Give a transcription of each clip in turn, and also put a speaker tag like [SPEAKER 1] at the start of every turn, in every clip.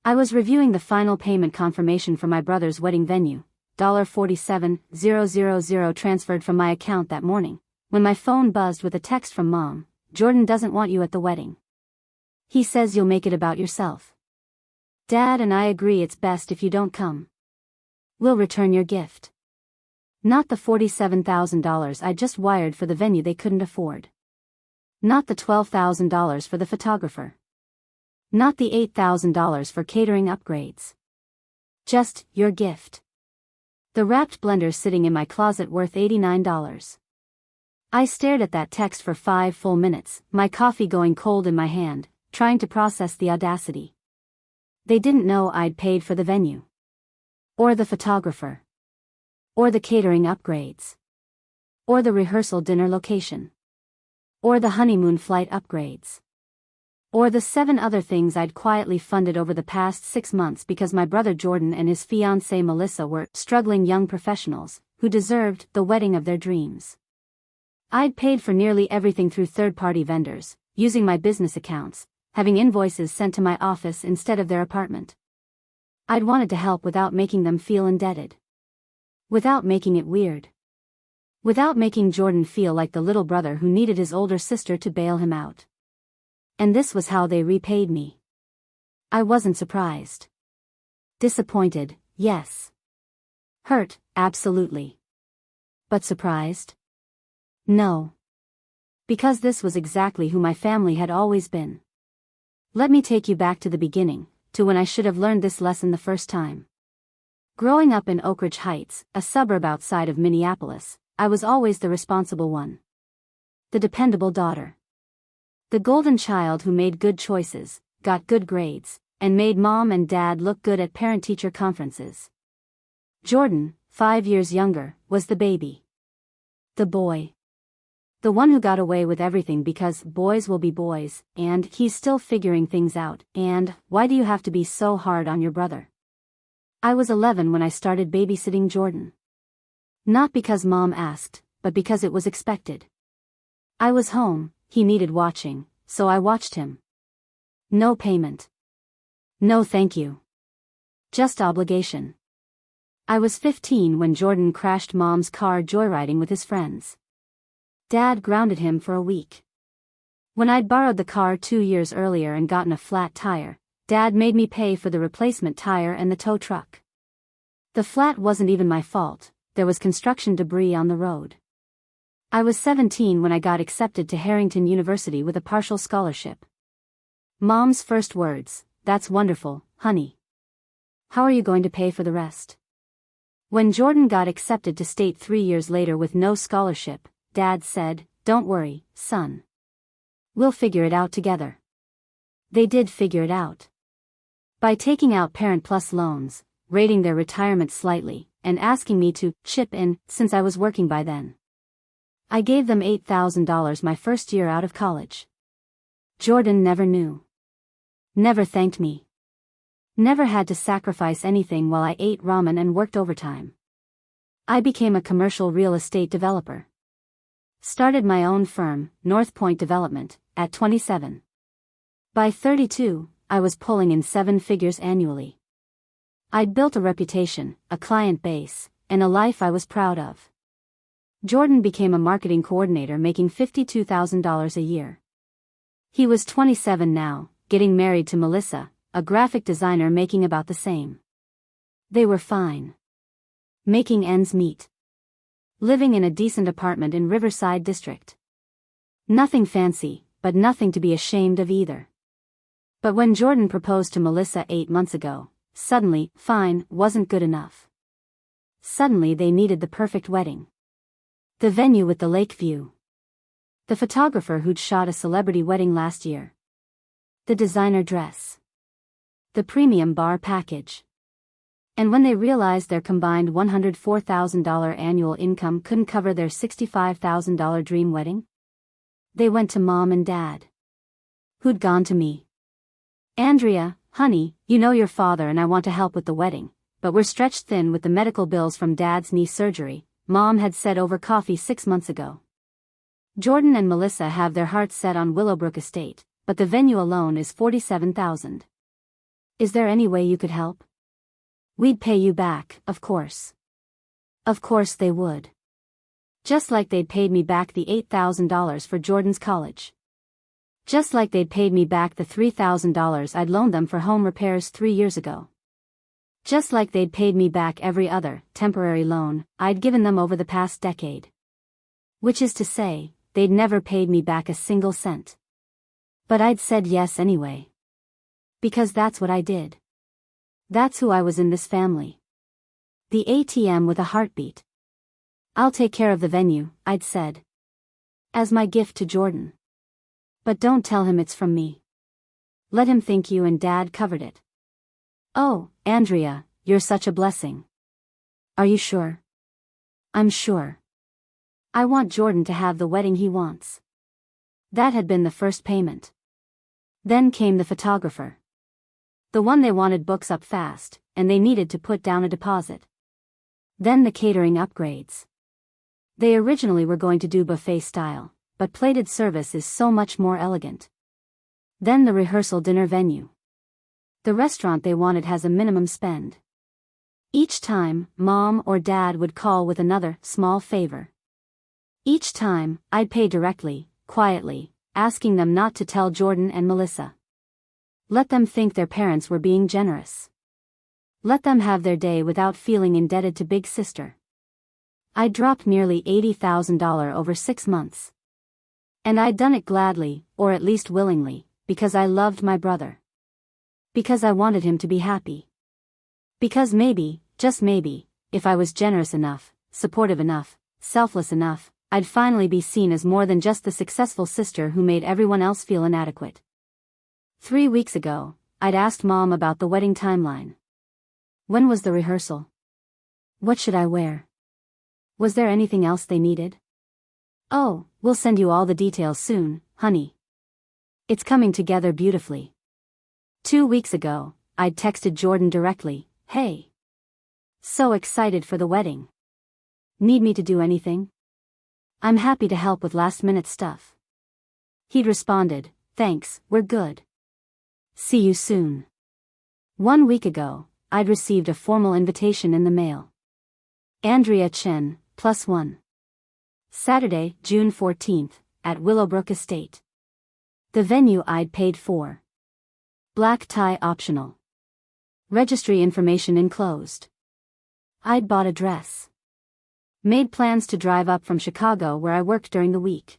[SPEAKER 1] I was reviewing the final payment confirmation for my brother's wedding venue, $47,000 transferred from my account that morning, when my phone buzzed with a text from Mom. Jordan doesn't want you at the wedding. He says you'll make it about yourself. Dad and I agree it's best if you don't come. We'll return your gift. Not the $47,000 I just wired for the venue they couldn't afford. Not the $12,000 for the photographer. Not the $8,000 for catering upgrades. Just your gift. The wrapped blender sitting in my closet worth $89. I stared at that text for 5 full minutes, my coffee going cold in my hand, trying to process the audacity. They didn't know I'd paid for the venue. Or the photographer. Or the catering upgrades. Or the rehearsal dinner location. Or the honeymoon flight upgrades. Or the 7 other things I'd quietly funded over the past 6 months because my brother Jordan and his fiancée Melissa were struggling young professionals who deserved the wedding of their dreams. I'd paid for nearly everything through third-party vendors, using my business accounts, having invoices sent to my office instead of their apartment. I'd wanted to help without making them feel indebted. Without making it weird. Without making Jordan feel like the little brother who needed his older sister to bail him out. And this was how they repaid me. I wasn't surprised. Disappointed, yes. Hurt, absolutely. But surprised? No. Because this was exactly who my family had always been. Let me take you back to the beginning, to when I should have learned this lesson the first time. Growing up in Oak Ridge Heights, a suburb outside of Minneapolis, I was always the responsible one. The dependable daughter. The golden child who made good choices, got good grades, and made Mom and Dad look good at parent-teacher conferences. Jordan, 5 years younger, was the baby. The boy. The one who got away with everything because boys will be boys, and he's still figuring things out, and why do you have to be so hard on your brother? I was 11 when I started babysitting Jordan. Not because Mom asked, but because it was expected. I was home, he needed watching, so I watched him. No payment. No thank you. Just obligation. I was 15 when Jordan crashed Mom's car joyriding with his friends. Dad grounded him for a week. When I'd borrowed the car 2 years earlier and gotten a flat tire, Dad made me pay for the replacement tire and the tow truck. The flat wasn't even my fault, there was construction debris on the road. I was 17 when I got accepted to Harrington University with a partial scholarship. Mom's first words, "That's wonderful, honey. How are you going to pay for the rest?" When Jordan got accepted to state 3 years later with no scholarship, Dad said, "Don't worry, son. We'll figure it out together." They did figure it out. By taking out Parent Plus loans, rating their retirement slightly, and asking me to chip in, since I was working by then. I gave them $8,000 my first year out of college. Jordan never knew. Never thanked me. Never had to sacrifice anything while I ate ramen and worked overtime. I became a commercial real estate developer. Started my own firm, North Point Development, at 27. By 32, I was pulling in 7 figures annually. I'd built a reputation, a client base, and a life I was proud of. Jordan became a marketing coordinator making $52,000 a year. He was 27 now, getting married to Melissa, a graphic designer making about the same. They were fine. Making ends meet. Living in a decent apartment in Riverside District. Nothing fancy, but nothing to be ashamed of either. But when Jordan proposed to Melissa 8 months ago, suddenly, fine wasn't good enough. Suddenly they needed the perfect wedding. The venue with the lake view. The photographer who'd shot a celebrity wedding last year. The designer dress. The premium bar package. And when they realized their combined $104,000 annual income couldn't cover their $65,000 dream wedding, they went to Mom and Dad. Who'd gone to me. "Andrea, honey, you know your father and I want to help with the wedding, but we're stretched thin with the medical bills from Dad's knee surgery," Mom had said over coffee 6 months ago. Jordan and Melissa have their hearts set on Willowbrook Estate, but the venue alone is $47,000. Is there any way you could help? We'd pay you back, of course. Of course they would. Just like they'd paid me back the $8,000 for Jordan's college. Just like they'd paid me back the $3,000 I'd loaned them for home repairs 3 years ago. Just like they'd paid me back every other temporary loan I'd given them over the past decade. Which is to say, they'd never paid me back a single cent. But I'd said yes anyway. Because that's what I did. That's who I was in this family. The ATM with a heartbeat. I'll take care of the venue, I'd said. As my gift to Jordan. But don't tell him it's from me. Let him think you and Dad covered it. Oh, Andrea, you're such a blessing. Are you sure? I'm sure. I want Jordan to have the wedding he wants. That had been the first payment. Then came the photographer. The one they wanted books up fast, and they needed to put down a deposit. Then the catering upgrades. They originally were going to do buffet style, but plated service is so much more elegant. Then the rehearsal dinner venue. The restaurant they wanted has a minimum spend. Each time, Mom or Dad would call with another small favor. Each time, I'd pay directly, quietly, asking them not to tell Jordan and Melissa. Let them think their parents were being generous. Let them have their day without feeling indebted to Big Sister. I dropped nearly $80,000 over 6 months. And I'd done it gladly, or at least willingly, because I loved my brother. Because I wanted him to be happy. Because maybe, just maybe, if I was generous enough, supportive enough, selfless enough, I'd finally be seen as more than just the successful sister who made everyone else feel inadequate. 3 weeks ago, I'd asked Mom about the wedding timeline. When was the rehearsal? What should I wear? Was there anything else they needed? Oh, we'll send you all the details soon, honey. It's coming together beautifully. 2 weeks ago, I'd texted Jordan directly, hey. So excited for the wedding. Need me to do anything? I'm happy to help with last-minute stuff. He'd responded, thanks, we're good. See you soon. 1 week ago, I'd received a formal invitation in the mail. Andrea Chen, +1. Saturday, June 14th, at Willowbrook Estate. The venue I'd paid for. Black tie optional. Registry information enclosed. I'd bought a dress. Made plans to drive up from Chicago where I worked during the week.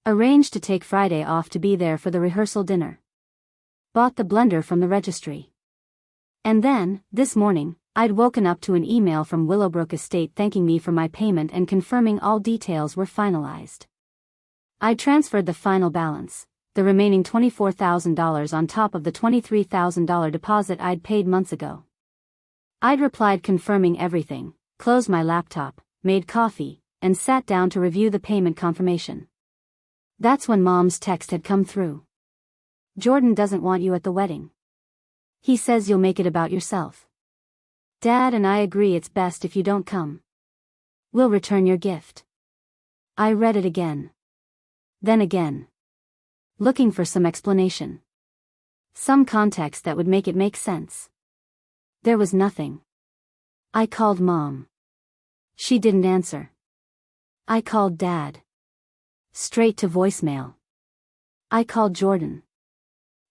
[SPEAKER 1] Arranged to take Friday off to be there for the rehearsal dinner. Bought the blender from the registry. And then, this morning, I'd woken up to an email from Willowbrook Estate thanking me for my payment and confirming all details were finalized. I'd transferred the final balance, the remaining $24,000 on top of the $23,000 deposit I'd paid months ago. I'd replied confirming everything, closed my laptop, made coffee, and sat down to review the payment confirmation. That's when Mom's text had come through. Jordan doesn't want you at the wedding. He says you'll make it about yourself. Dad and I agree it's best if you don't come. We'll return your gift. I read it again. Then again. Looking for some explanation. Some context that would make it make sense. There was nothing. I called Mom. She didn't answer. I called Dad. Straight to voicemail. I called Jordan.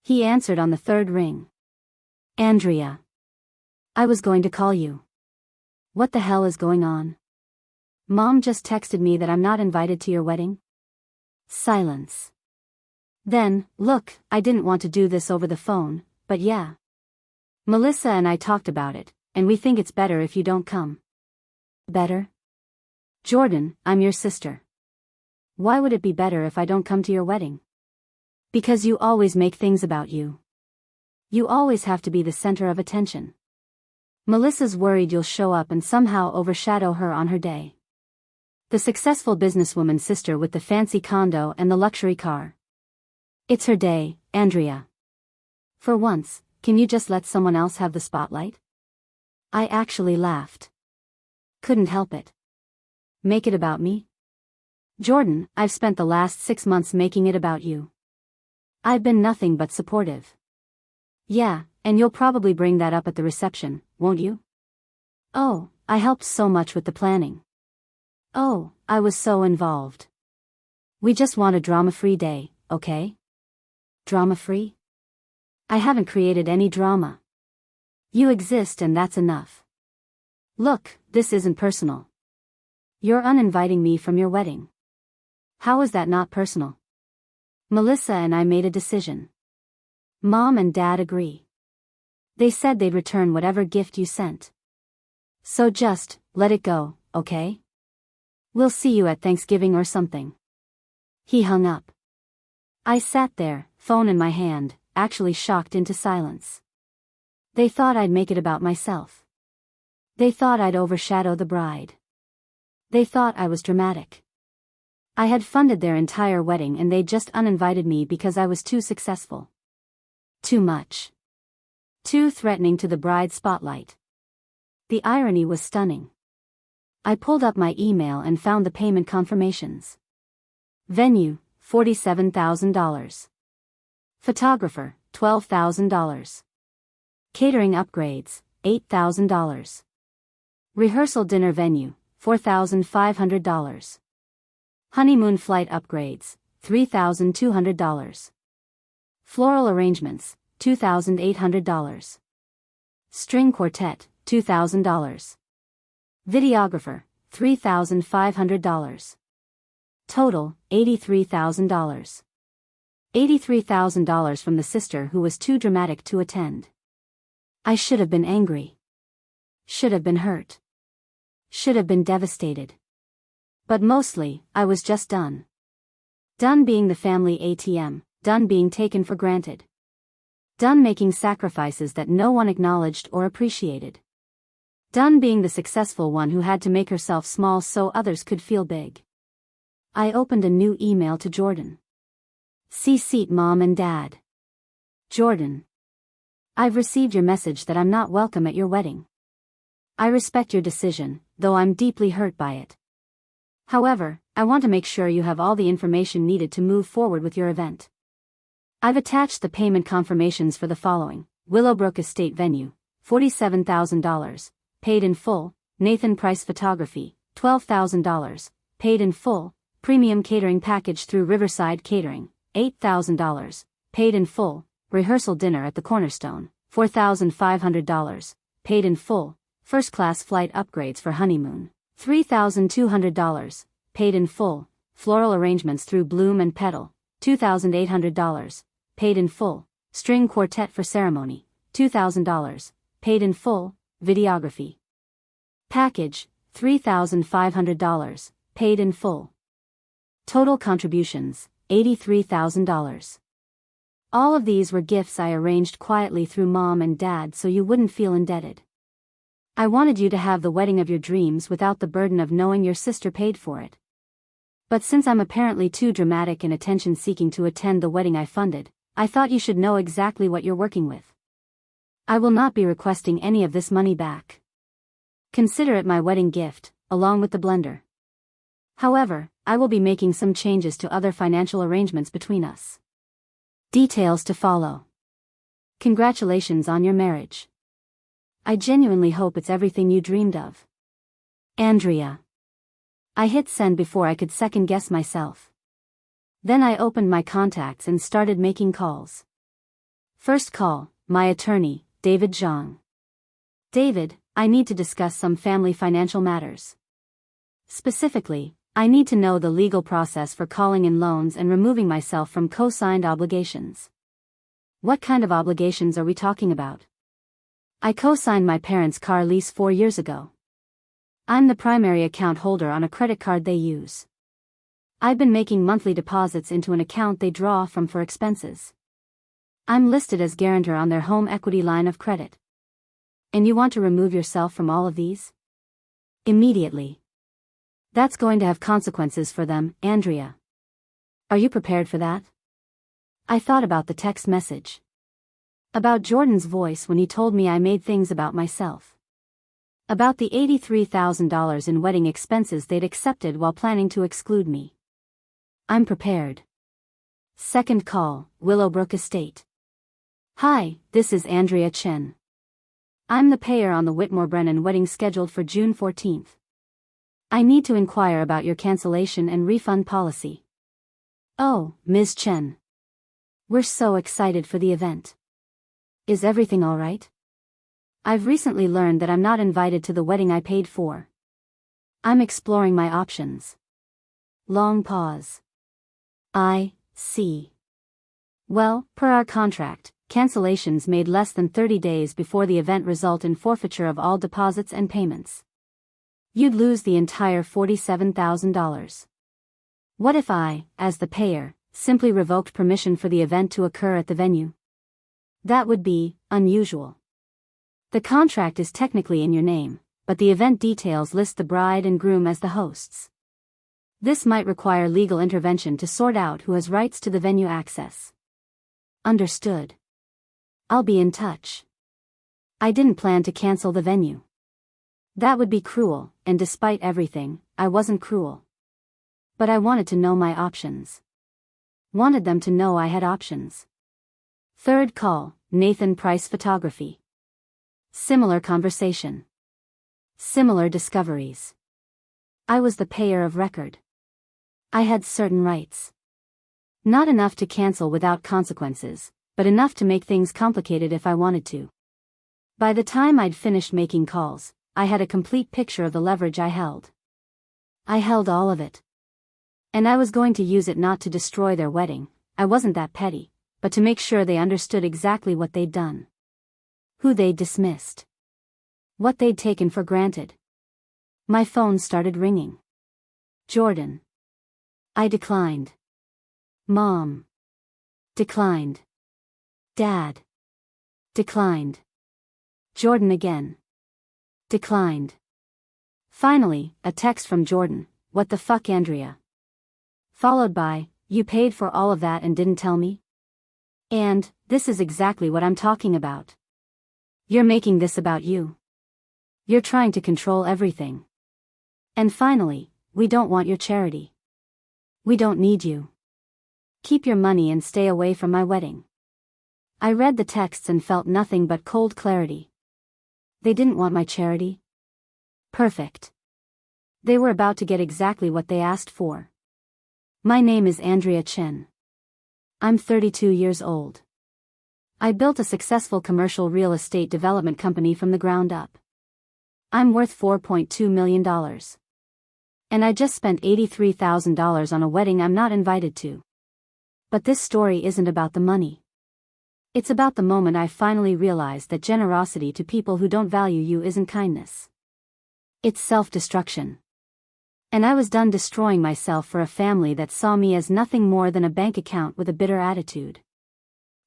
[SPEAKER 1] He answered on the third ring. Andrea. I was going to call you. What the hell is going on? Mom just texted me that I'm not invited to your wedding. Silence. Then, look, I didn't want to do this over the phone, but yeah. Melissa and I talked about it, and we think it's better if you don't come. Better? Jordan, I'm your sister. Why would it be better if I don't come to your wedding? Because you always make things about you. You always have to be the center of attention. Melissa's worried you'll show up and somehow overshadow her on her day. The successful businesswoman sister with the fancy condo and the luxury car. It's her day, Andrea. For once, can you just let someone else have the spotlight? I actually laughed. Couldn't help it. Make it about me? Jordan, I've spent the last 6 months making it about you. I've been nothing but supportive. Yeah, And you'll probably bring that up at the reception, won't you? Oh, I helped so much with the planning. Oh, I was so involved. We just want a drama-free day, okay? Drama-free? I haven't created any drama. You exist and that's enough. Look, this isn't personal. You're uninviting me from your wedding. How is that not personal? Melissa and I made a decision. Mom and Dad agree. They said they'd return whatever gift you sent. So just, let it go, okay? We'll see you at Thanksgiving or something. He hung up. I sat there, phone in my hand, actually shocked into silence. They thought I'd make it about myself. They thought I'd overshadow the bride. They thought I was dramatic. I had funded their entire wedding and they just uninvited me because I was too successful. Too much. Too threatening to the bride's spotlight. The irony was stunning. I pulled up my email and found the payment confirmations. Venue, $47,000. Photographer, $12,000. Catering upgrades, $8,000. Rehearsal dinner venue, $4,500. Honeymoon flight upgrades, $3,200. Floral arrangements, $2,800. String quartet, $2,000. Videographer, $3,500. Total, $83,000. $83,000 from the sister who was too dramatic to attend. I should have been angry. Should have been hurt. Should have been devastated. But mostly, I was just done. Done being the family ATM, done being taken for granted. Done making sacrifices that no one acknowledged or appreciated. Done being the successful one who had to make herself small so others could feel big. I opened a new email to Jordan. CC'd Mom and Dad. Jordan. I've received your message that I'm not welcome at your wedding. I respect your decision, though I'm deeply hurt by it. However, I want to make sure you have all the information needed to move forward with your event. I've attached the payment confirmations for the following: Willowbrook Estate Venue, $47,000, paid in full; Nathan Price Photography, $12,000, paid in full; Premium Catering Package through Riverside Catering, $8,000, paid in full; Rehearsal Dinner at the Cornerstone, $4,500, paid in full; First Class Flight Upgrades for Honeymoon, $3,200, paid in full; Floral Arrangements through Bloom and Petal, $2,800, paid in full; String Quartet for Ceremony, $2,000, paid in full; Videography Package, $3,500, paid in full. Total contributions, $83,000. All of these were gifts I arranged quietly through Mom and Dad so you wouldn't feel indebted. I wanted you to have the wedding of your dreams without the burden of knowing your sister paid for it. But since I'm apparently too dramatic and attention-seeking to attend the wedding I funded, I thought you should know exactly what you're working with. I will not be requesting any of this money back. Consider it my wedding gift, along with the blender. However, I will be making some changes to other financial arrangements between us. Details to follow. Congratulations on your marriage. I genuinely hope it's everything you dreamed of. Andrea. I hit send before I could second-guess myself. Then I opened my contacts and started making calls. First call, my attorney, David Zhang. David, I need to discuss some family financial matters. Specifically, I need to know the legal process for calling in loans and removing myself from co-signed obligations. What kind of obligations are we talking about? I co-signed my parents' car lease 4 years ago. I'm the primary account holder on a credit card they use. I've been making monthly deposits into an account they draw from for expenses. I'm listed as guarantor on their home equity line of credit. And you want to remove yourself from all of these? Immediately. That's going to have consequences for them, Andrea. Are you prepared for that? I thought about the text message. About Jordan's voice when he told me I made things about myself. About the $83,000 in wedding expenses they'd accepted while planning to exclude me. I'm prepared. Second call, Willowbrook Estate. Hi, this is Andrea Chen. I'm the payer on the Whitmore Brennan wedding scheduled for June 14th. I need to inquire about your cancellation and refund policy. Oh, Ms. Chen. We're so excited for the event. Is everything all right? I've recently learned that I'm not invited to the wedding I paid for. I'm exploring my options. Long pause. I see. Well, per our contract, cancellations made less than 30 days before the event result in forfeiture of all deposits and payments. You'd lose the entire $47,000. What if I, as the payer, simply revoked permission for the event to occur at the venue? That would be unusual. The contract is technically in your name, but the event details list the bride and groom as the hosts. This might require legal intervention to sort out who has rights to the venue access. Understood. I'll be in touch. I didn't plan to cancel the venue. That would be cruel, and despite everything, I wasn't cruel. But I wanted to know my options. Wanted them to know I had options. Third call, Nathan Price Photography. Similar conversation. Similar discoveries. I was the payer of record. I had certain rights. Not enough to cancel without consequences, but enough to make things complicated if I wanted to. By the time I'd finished making calls, I had a complete picture of the leverage I held. I held all of it. And I was going to use it not to destroy their wedding, I wasn't that petty, but to make sure they understood exactly what they'd done. Who they'd dismissed. What they'd taken for granted. My phone started ringing. Jordan. I declined. Mom. Declined. Dad. Declined. Jordan again. Declined. Finally, a text from Jordan, "What the fuck, Andrea?" Followed by, "You paid for all of that and didn't tell me?" And, "This is exactly what I'm talking about. You're making this about you. You're trying to control everything." And finally, "We don't want your charity. We don't need you. Keep your money and stay away from my wedding." I read the texts and felt nothing but cold clarity. They didn't want my charity? Perfect. They were about to get exactly what they asked for. My name is Andrea Chen. I'm 32 years old. I built a successful commercial real estate development company from the ground up. I'm worth $4.2 million. And I just spent $83,000 on a wedding I'm not invited to. But this story isn't about the money. It's about the moment I finally realized that generosity to people who don't value you isn't kindness. It's self-destruction. And I was done destroying myself for a family that saw me as nothing more than a bank account with a bitter attitude.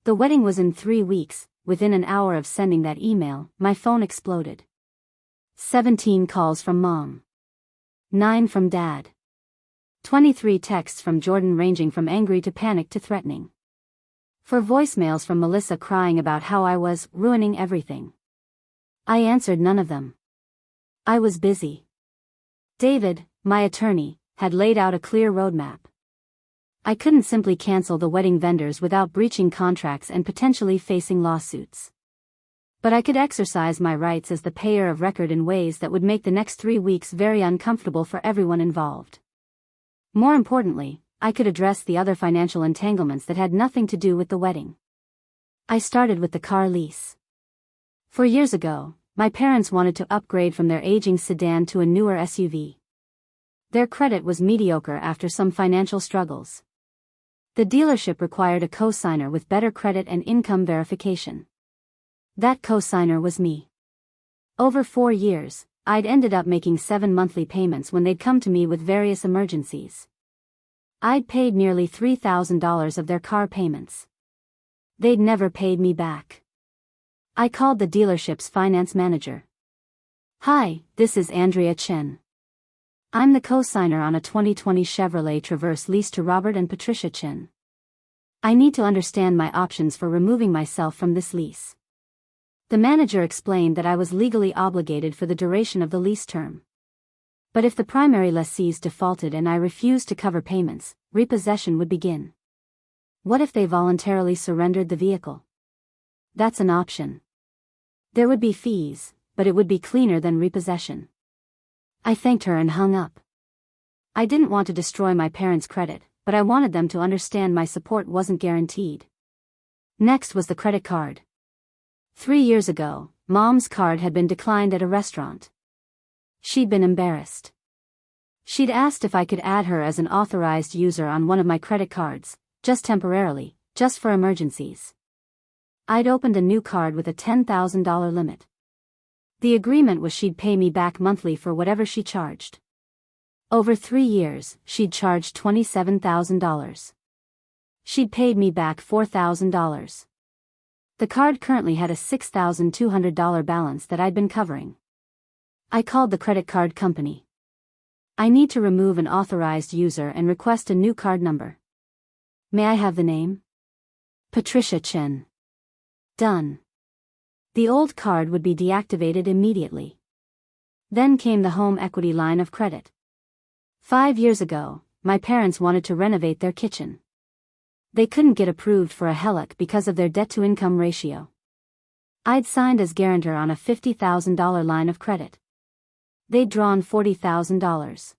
[SPEAKER 1] The wedding was in 3 weeks. Within an hour of sending that email, my phone exploded. 17 calls from Mom. 9 from Dad. 23 texts from Jordan ranging from angry to panic to threatening. 4 voicemails from Melissa crying about how I was ruining everything. I answered none of them. I was busy. David, my attorney, had laid out a clear roadmap. I couldn't simply cancel the wedding vendors without breaching contracts and potentially facing lawsuits. But I could exercise my rights as the payer of record in ways that would make the next 3 weeks very uncomfortable for everyone involved. More importantly, I could address the other financial entanglements that had nothing to do with the wedding. I started with the car lease. 4 years ago, my parents wanted to upgrade from their aging sedan to a newer SUV. Their credit was mediocre after some financial struggles. The dealership required a co-signer with better credit and income verification. That co-signer was me. Over 4 years, I'd ended up making 7 monthly payments when they'd come to me with various emergencies. I'd paid nearly $3,000 of their car payments. They'd never paid me back. I called the dealership's finance manager. "Hi, this is Andrea Chen. I'm the co-signer on a 2020 Chevrolet Traverse leased to Robert and Patricia Chen. I need to understand my options for removing myself from this lease." The manager explained that I was legally obligated for the duration of the lease term. But if the primary lessees defaulted and I refused to cover payments, repossession would begin. What if they voluntarily surrendered the vehicle? That's an option. There would be fees, but it would be cleaner than repossession. I thanked her and hung up. I didn't want to destroy my parents' credit, but I wanted them to understand my support wasn't guaranteed. Next was the credit card. 3 years ago, Mom's card had been declined at a restaurant. She'd been embarrassed. She'd asked if I could add her as an authorized user on one of my credit cards, just temporarily, just for emergencies. I'd opened a new card with a $10,000 limit. The agreement was she'd pay me back monthly for whatever she charged. Over 3 years, she'd charged $27,000. She'd paid me back $4,000. The card currently had a $6,200 balance that I'd been covering. I called the credit card company. I need to remove an authorized user and request a new card number. May I have the name? Patricia Chen. Done. The old card would be deactivated immediately. Then came the home equity line of credit. 5 years ago, my parents wanted to renovate their kitchen. They couldn't get approved for a HELOC because of their debt-to-income ratio. I'd signed as guarantor on a $50,000 line of credit. They'd drawn $40,000.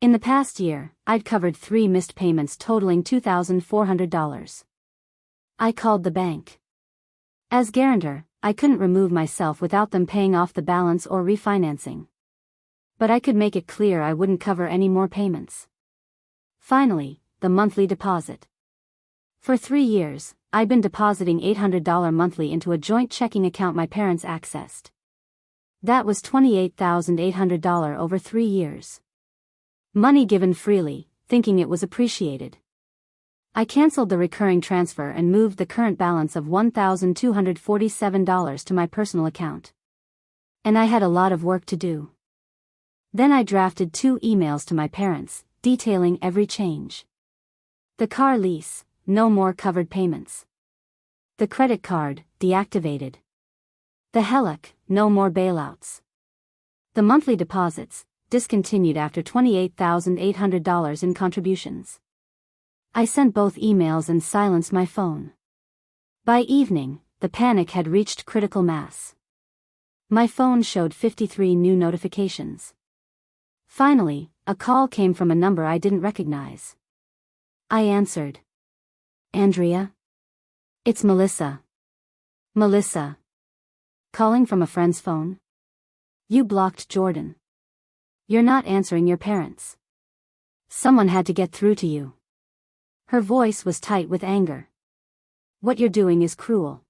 [SPEAKER 1] In the past year, I'd covered 3 missed payments totaling $2,400. I called the bank. As guarantor, I couldn't remove myself without them paying off the balance or refinancing. But I could make it clear I wouldn't cover any more payments. Finally, the monthly deposit. For 3 years, I'd been depositing $800 monthly into a joint checking account my parents accessed. That was $28,800 over 3 years. Money given freely, thinking it was appreciated. I canceled the recurring transfer and moved the current balance of $1,247 to my personal account. And I had a lot of work to do. Then I drafted 2 emails to my parents, detailing every change. The car lease, no more covered payments. The credit card, deactivated. The HELOC, no more bailouts. The monthly deposits, discontinued after $28,800 in contributions. I sent both emails and silenced my phone. By evening, the panic had reached critical mass. My phone showed 53 new notifications. Finally, a call came from a number I didn't recognize. I answered. Andrea? It's Melissa. Melissa. Calling from a friend's phone? You blocked Jordan. You're not answering your parents. Someone had to get through to you. Her voice was tight with anger. What you're doing is cruel.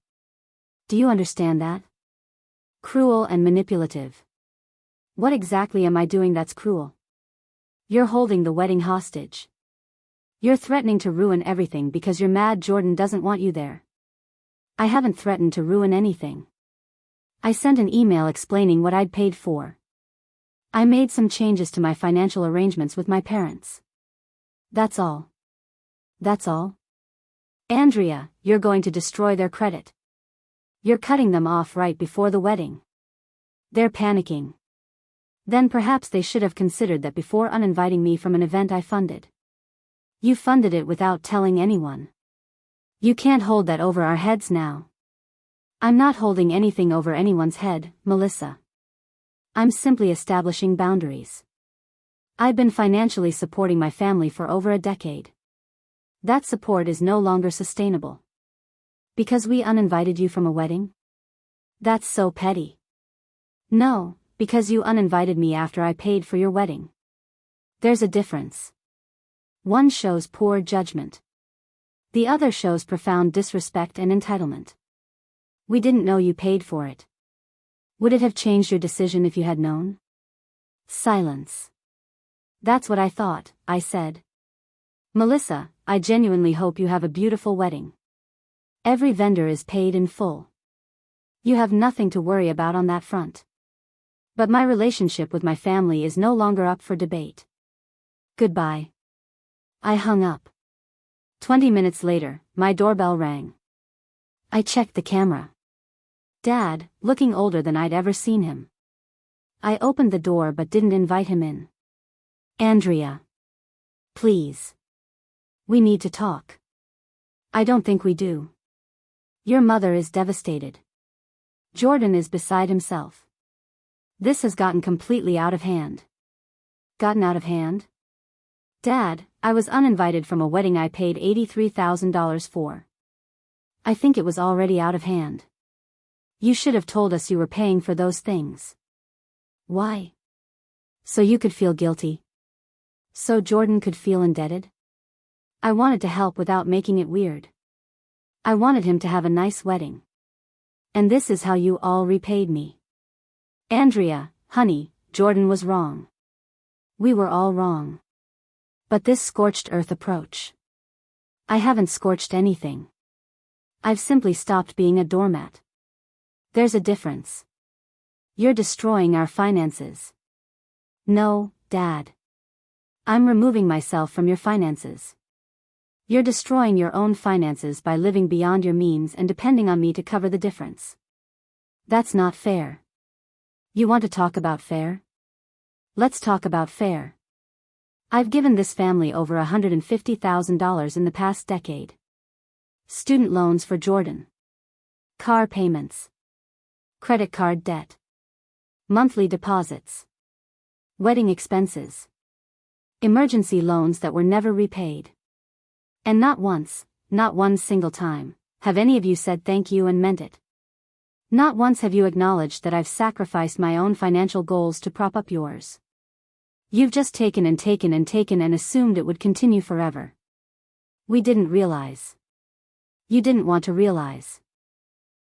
[SPEAKER 1] Do you understand that? Cruel and manipulative. What exactly am I doing that's cruel? You're holding the wedding hostage. You're threatening to ruin everything because you're mad Jordan doesn't want you there. I haven't threatened to ruin anything. I sent an email explaining what I'd paid for. I made some changes to my financial arrangements with my parents. That's all. That's all? Andrea, you're going to destroy their credit. You're cutting them off right before the wedding. They're panicking. Then perhaps they should have considered that before uninviting me from an event I funded. You funded it without telling anyone. You can't hold that over our heads now. I'm not holding anything over anyone's head, Melissa. I'm simply establishing boundaries. I've been financially supporting my family for over a decade. That support is no longer sustainable. Because we uninvited you from a wedding? That's so petty. No, because you uninvited me after I paid for your wedding. There's a difference. One shows poor judgment. The other shows profound disrespect and entitlement. We didn't know you paid for it. Would it have changed your decision if you had known? Silence. That's what I thought, I said. Melissa, I genuinely hope you have a beautiful wedding. Every vendor is paid in full. You have nothing to worry about on that front. But my relationship with my family is no longer up for debate. Goodbye. I hung up. 20 minutes later, my doorbell rang. I checked the camera. Dad, looking older than I'd ever seen him. I opened the door but didn't invite him in. Andrea. Please. We need to talk. I don't think we do. Your mother is devastated. Jordan is beside himself. This has gotten completely out of hand. Gotten out of hand? Dad, I was uninvited from a wedding I paid $83,000 for. I think it was already out of hand. You should have told us you were paying for those things. Why? So you could feel guilty. So Jordan could feel indebted? I wanted to help without making it weird. I wanted him to have a nice wedding. And this is how you all repaid me. Andrea, honey, Jordan was wrong. We were all wrong. But this scorched earth approach. I haven't scorched anything. I've simply stopped being a doormat. There's a difference. You're destroying our finances. No, Dad. I'm removing myself from your finances. You're destroying your own finances by living beyond your means and depending on me to cover the difference. That's not fair. You want to talk about fair? Let's talk about fair. I've given this family over $150,000 in the past decade. Student loans for Jordan. Car payments. Credit card debt. Monthly deposits. Wedding expenses. Emergency loans that were never repaid. And not once, not one single time, have any of you said thank you and meant it. Not once have you acknowledged that I've sacrificed my own financial goals to prop up yours. You've just taken and taken and taken and assumed it would continue forever. We didn't realize. You didn't want to realize.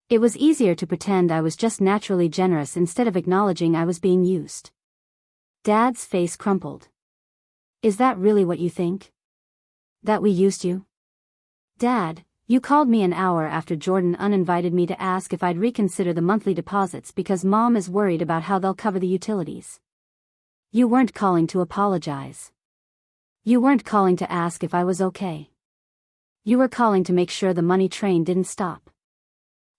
[SPEAKER 1] It was easier to pretend I was just naturally generous instead of acknowledging I was being used. Dad's face crumpled. Is that really what you think? That we used you? Dad, you called me an hour after Jordan uninvited me to ask if I'd reconsider the monthly deposits because Mom is worried about how they'll cover the utilities. You weren't calling to apologize. You weren't calling to ask if I was okay. You were calling to make sure the money train didn't stop.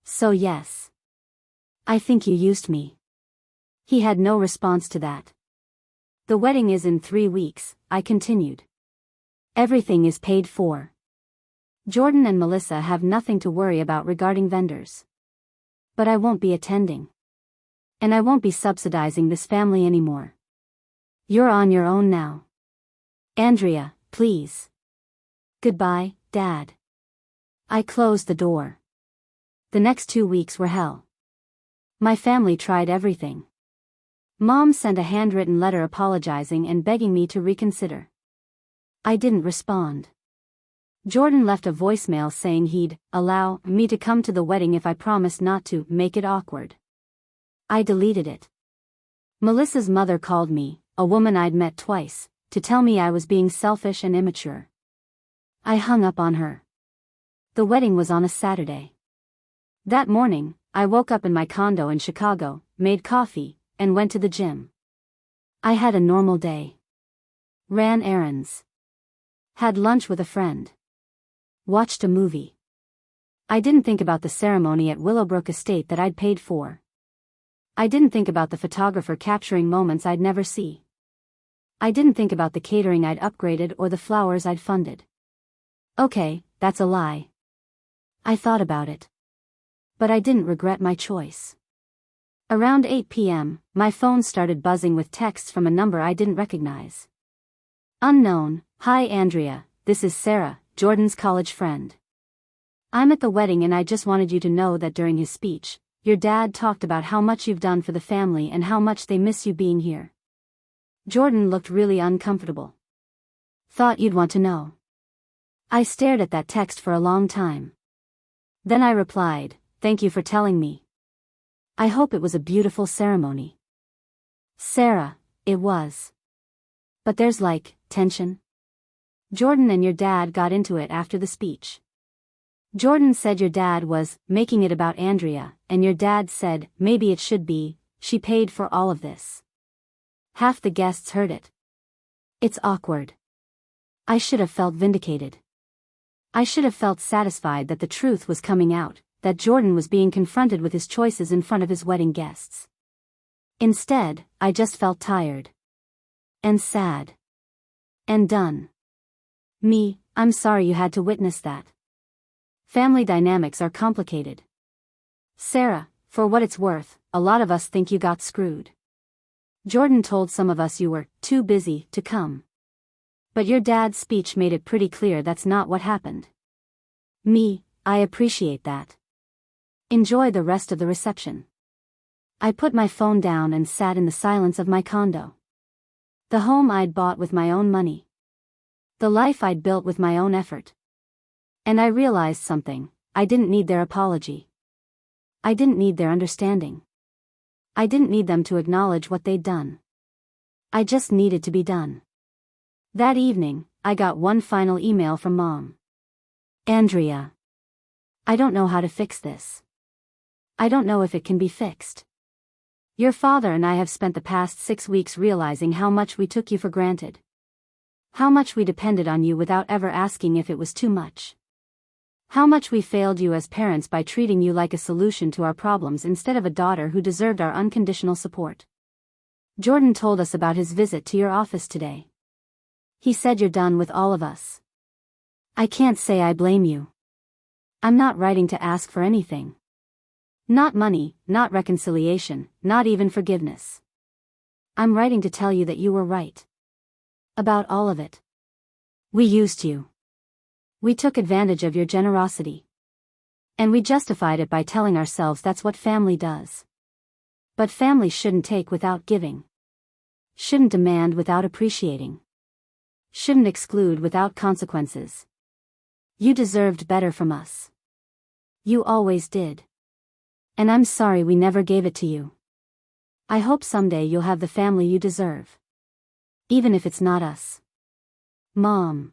[SPEAKER 1] So yes. I think you used me. He had no response to that. The wedding is in 3 weeks, I continued. Everything is paid for. Jordan and Melissa have nothing to worry about regarding vendors. But I won't be attending. And I won't be subsidizing this family anymore. You're on your own now. Andrea, please. Goodbye, Dad. I closed the door. The next 2 weeks were hell. My family tried everything. Mom sent a handwritten letter apologizing and begging me to reconsider. I didn't respond. Jordan left a voicemail saying he'd allow me to come to the wedding if I promised not to make it awkward. I deleted it. Melissa's mother called me, a woman I'd met twice, to tell me I was being selfish and immature. I hung up on her. The wedding was on a Saturday. That morning, I woke up in my condo in Chicago, made coffee, and went to the gym. I had a normal day. Ran errands. Had lunch with a friend. Watched a movie. I didn't think about the ceremony at Willowbrook Estate that I'd paid for. I didn't think about the photographer capturing moments I'd never see. I didn't think about the catering I'd upgraded or the flowers I'd funded. Okay, that's a lie. I thought about it. But I didn't regret my choice. Around 8 p.m., my phone started buzzing with texts from a number I didn't recognize. Unknown, hi Andrea, this is Sarah, Jordan's college friend. I'm at the wedding and I just wanted you to know that during his speech, your dad talked about how much you've done for the family and how much they miss you being here. Jordan looked really uncomfortable. Thought you'd want to know. I stared at that text for a long time. Then I replied, thank you for telling me. I hope it was a beautiful ceremony. Sarah, it was. But there's tension. Jordan and your dad got into it after the speech. Jordan said your dad was making it about Andrea, and your dad said maybe it should be, she paid for all of this. Half the guests heard it. It's awkward. I should have felt vindicated. I should have felt satisfied that the truth was coming out, that Jordan was being confronted with his choices in front of his wedding guests. Instead, I just felt tired. And sad. And done. I'm sorry you had to witness that. Family dynamics are complicated. Sarah, for what it's worth, a lot of us think you got screwed. Jordan told some of us you were too busy to come. But your dad's speech made it pretty clear that's not what happened. I appreciate that. Enjoy the rest of the reception. I put my phone down and sat in the silence of my condo. The home I'd bought with my own money. The life I'd built with my own effort. And I realized something: I didn't need their apology. I didn't need their understanding. I didn't need them to acknowledge what they'd done. I just needed to be done. That evening, I got one final email from Mom. Andrea. I don't know how to fix this. I don't know if it can be fixed. Your father and I have spent the past 6 weeks realizing how much we took you for granted. How much we depended on you without ever asking if it was too much. How much we failed you as parents by treating you like a solution to our problems instead of a daughter who deserved our unconditional support. Jordan told us about his visit to your office today. He said you're done with all of us. I can't say I blame you. I'm not writing to ask for anything. Not money, not reconciliation, not even forgiveness. I'm writing to tell you that you were right. About all of it. We used you. We took advantage of your generosity. And we justified it by telling ourselves that's what family does. But family shouldn't take without giving. Shouldn't demand without appreciating. Shouldn't exclude without consequences. You deserved better from us. You always did. And I'm sorry we never gave it to you. I hope someday you'll have the family you deserve. Even if it's not us. Mom.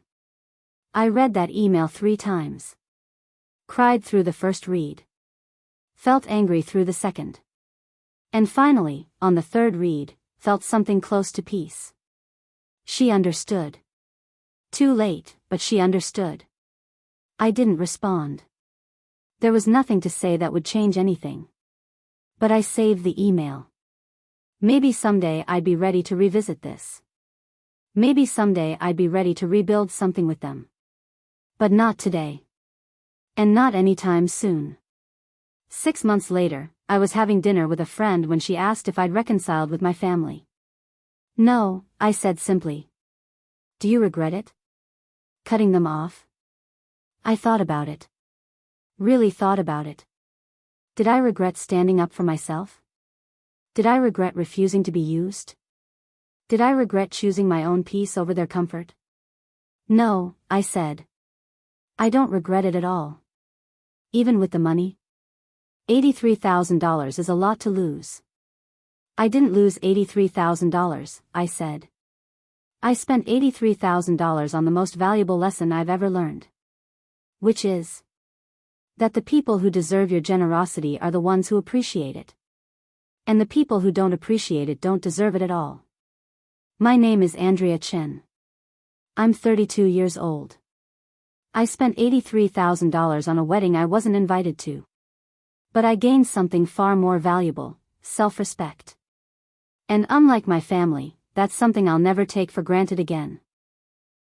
[SPEAKER 1] I read that email 3 times. Cried through the first read. Felt angry through the second. And finally, on the third read, felt something close to peace. She understood. Too late, but she understood. I didn't respond. There was nothing to say that would change anything. But I saved the email. Maybe someday I'd be ready to revisit this. Maybe someday I'd be ready to rebuild something with them. But not today. And not anytime soon. 6 months later, I was having dinner with a friend when she asked if I'd reconciled with my family. No, I said simply. Do you regret it? Cutting them off? I thought about it. Really thought about it. Did I regret standing up for myself? Did I regret refusing to be used? Did I regret choosing my own peace over their comfort? No, I said. I don't regret it at all. Even with the money? $83,000 is a lot to lose. I didn't lose $83,000, I said. I spent $83,000 on the most valuable lesson I've ever learned. Which is that the people who deserve your generosity are the ones who appreciate it. And the people who don't appreciate it don't deserve it at all. My name is Andrea Chen. I'm 32 years old. I spent $83,000 on a wedding I wasn't invited to. But I gained something far more valuable: self-respect. And unlike my family, that's something I'll never take for granted again.